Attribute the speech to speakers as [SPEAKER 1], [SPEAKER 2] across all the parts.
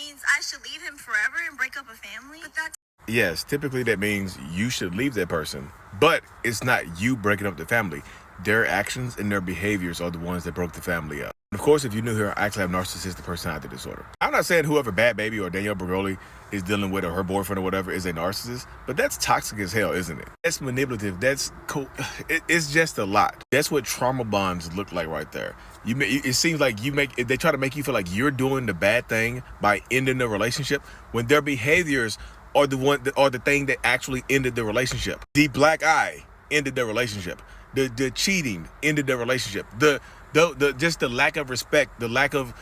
[SPEAKER 1] means I should leave him forever and break up a family? But that's...
[SPEAKER 2] Yes, typically that means you should leave that person, but it's not you breaking up the family. Their actions and their behaviors are the ones that broke the family up. Of course, if you knew her, I actually have narcissistic personality disorder. I'm not saying whoever Bad Baby or Danielle Bergoli is dealing with, or her boyfriend or whatever, is a narcissist, but that's toxic as hell, isn't it? That's manipulative. That's cool. It's just a lot. That's what trauma bonds look like right there. It seems like they try to make you feel like you're doing the bad thing by ending the relationship when their behaviors are the thing that actually ended the relationship. The black eye ended the relationship. The cheating ended the relationship. Just the lack of respect, the lack of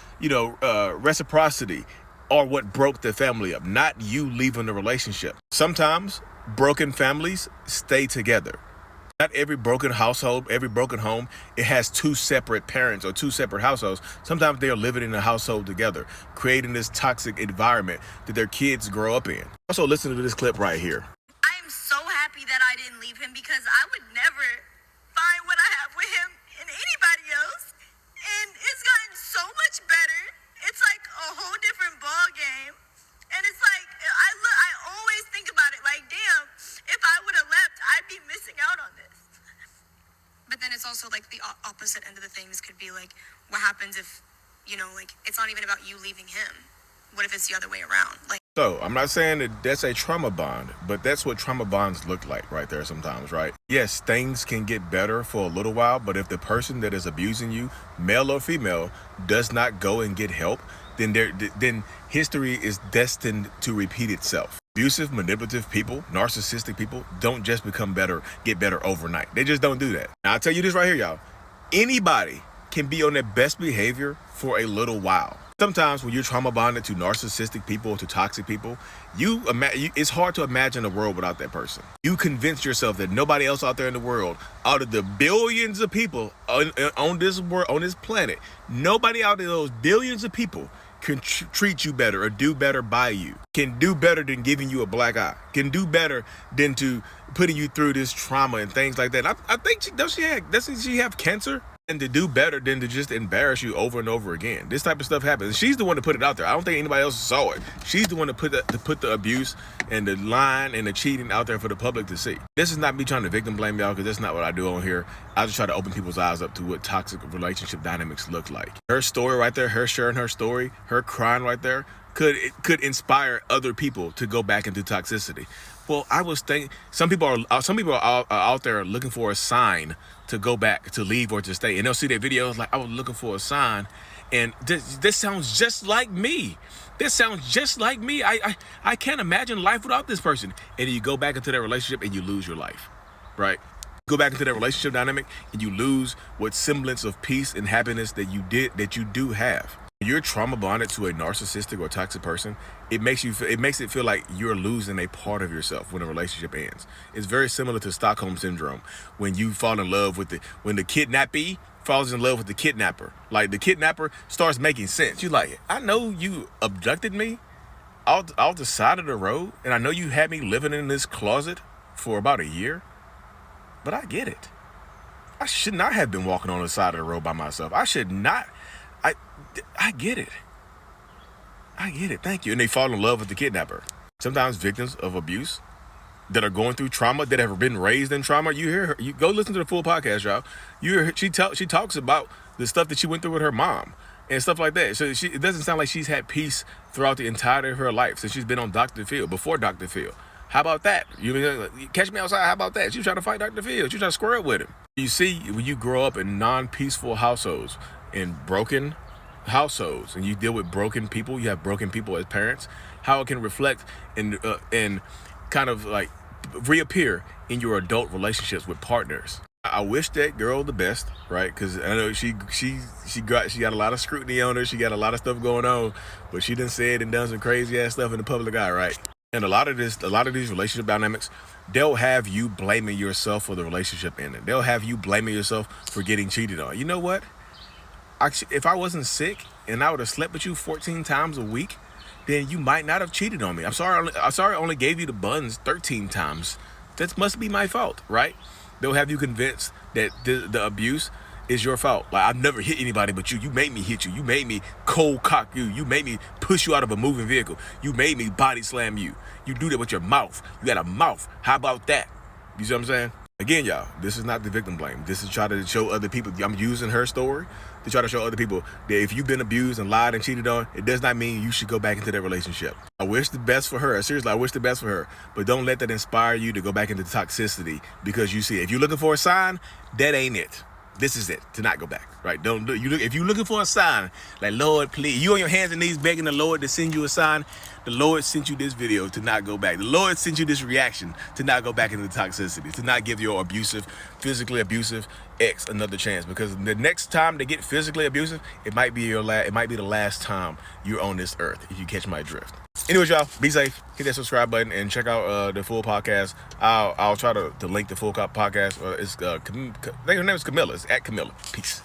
[SPEAKER 2] reciprocity are what broke the family up, not you leaving the relationship. Sometimes broken families stay together. Not every broken household, every broken home, it has two separate parents or two separate households. Sometimes they're living in a household together, creating this toxic environment that their kids grow up in. Also, listen to this clip right here.
[SPEAKER 1] I am so happy that I didn't leave him, because I would never find what I have with him in anybody else. And it's gotten so much better. It's like a whole different ball game. And it's like, I always think about it like, damn, if I would have left, I'd be missing out on this. But then it's also like the opposite end of the things could be like, what happens if, it's not even about you leaving him? What if it's the other way around?
[SPEAKER 2] So I'm not saying that that's a trauma bond, but that's what trauma bonds look like right there sometimes, right? Yes, things can get better for a little while, but if the person that is abusing you, male or female, does not go and get help, then history is destined to repeat itself. Abusive, manipulative people, narcissistic people don't just get better overnight. They just don't do that. Now, I'll tell you this right here, y'all. Anybody can be on their best behavior for a little while. Sometimes when you're trauma bonded to narcissistic people or to toxic people, it's hard to imagine a world without that person. You convince yourself that nobody else out there in the world, out of the billions of people on this world, on this planet, nobody out of those billions of people can treat you better or do better by you, can do better than giving you a black eye, can do better than to putting you through this trauma and things like that. I think, doesn't she have cancer? And to do better than to just embarrass you over and over again. This type of stuff happens. She's the one to put it out there. I don't think anybody else saw it. She's the one to put the abuse and the lying and the cheating out there for the public to see. This is not me trying to victim blame y'all, because that's not what I do on here. I just try to open people's eyes up to what toxic relationship dynamics look like. Her story right there, her sharing her story, her crying right there, could inspire other people to go back into toxicity. Well, I was thinking some people are out there looking for a sign to go back, to leave, or to stay, and they'll see their videos like, I was looking for a sign, and this sounds just like me. This sounds just like me. I can't imagine life without this person. And you go back into that relationship and you lose your life, right? Go back into that relationship dynamic and you lose what semblance of peace and happiness that you do have. When you're trauma bonded to a narcissistic or toxic person, it makes it feel like you're losing a part of yourself when a relationship ends. It's very similar to Stockholm syndrome, when you fall in love with when the kidnappee falls in love with the kidnapper. Like, the kidnapper starts making sense. You're like, I know you abducted me out the side of the road, and I know you had me living in this closet for about a year, but I get it. I should not have been walking on the side of the road by myself. I should not. I get it. I get it. Thank you. And they fall in love with the kidnapper. Sometimes victims of abuse that are going through trauma, that have been raised in trauma, you hear her. You go listen to the full podcast, y'all. You hear her, she talks about the stuff that she went through with her mom and stuff like that. So it doesn't sound like she's had peace throughout the entirety of her life since she's been on Dr. Phil, before Dr. Phil. How about that? You catch me outside. How about that? She was trying to fight Dr. Phil. She was trying to square up with him. You see, when you grow up in non-peaceful households, in broken households, and you deal with broken people, you have broken people as parents, how it can reflect and kind of like reappear in your adult relationships with partners. I wish that girl the best, right? Because I know she got a lot of scrutiny on her. She got a lot of stuff going on, but she done said and done some crazy ass stuff in the public eye, right? And a lot of these relationship dynamics, they'll have you blaming yourself for the relationship ending. They'll have you blaming yourself for getting cheated on. You know what? If I wasn't sick and I would have slept with you 14 times a week, then you might not have cheated on me. I'm sorry I only gave you the buns 13 times. That must be my fault, right? They'll have you convinced that the abuse It's your fault. Like, I've never hit anybody but you. You made me hit you. You made me cold cock you. You made me push you out of a moving vehicle. You made me body slam you. You do that with your mouth. You got a mouth. How about that? You see what I'm saying? Again, y'all, this is not the victim blame. This is try to show other people. I'm using her story to try to show other people that if you've been abused and lied and cheated on, it does not mean you should go back into that relationship. I wish the best for her. Seriously, I wish the best for her. But don't let that inspire you to go back into toxicity because you see it. If you're looking for a sign, that ain't it. This is it, to not go back, right? Don't you look if you're looking for a sign, like, Lord, please, you on your hands and knees begging the Lord to send you a sign. The Lord sent you this video to not go back. The Lord sent you this reaction to not go back into the toxicity, to not give your physically abusive ex another chance. Because the next time they get physically abusive, it might be the last time you're on this earth, if you catch my drift. Anyways, y'all, be safe. Hit that subscribe button and check out the full podcast. I'll try to link the full podcast. I think her name is Camilla. It's at Camilla. Peace.